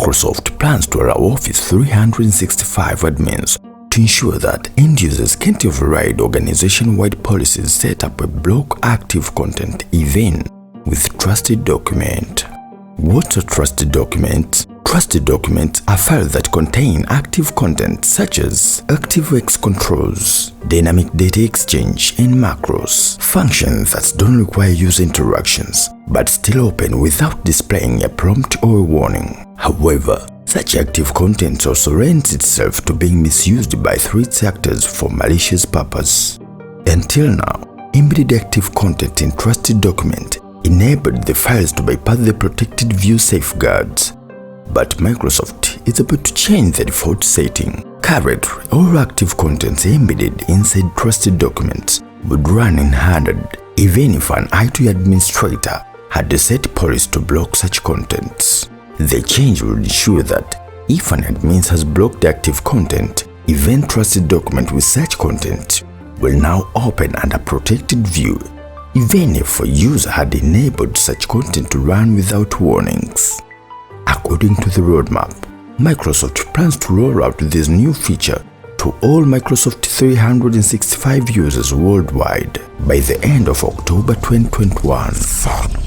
Microsoft plans to allow Office 365 admins to ensure that end users can't override organization-wide policies set up a block active content even with trusted document. What's a trusted document? Trusted documents are files that contain active content such as ActiveX controls, dynamic data exchange, and macros, functions that don't require user interactions but still open without displaying a prompt or a warning. However, such active content also lends itself to being misused by threat actors for malicious purpose. Until now, embedded active content in trusted document enabled the files to bypass the protected view safeguards. But Microsoft is about to change the default setting. Currently, all active contents embedded inside trusted documents would run unhindered, even if an IT administrator had set policy to block such contents. The change will ensure that if an admin has blocked active content, even trusted document with such content will now open under protected view, even if a user had enabled such content to run without warnings. According to the roadmap, Microsoft plans to roll out this new feature to all Microsoft 365 users worldwide by the end of October 2021.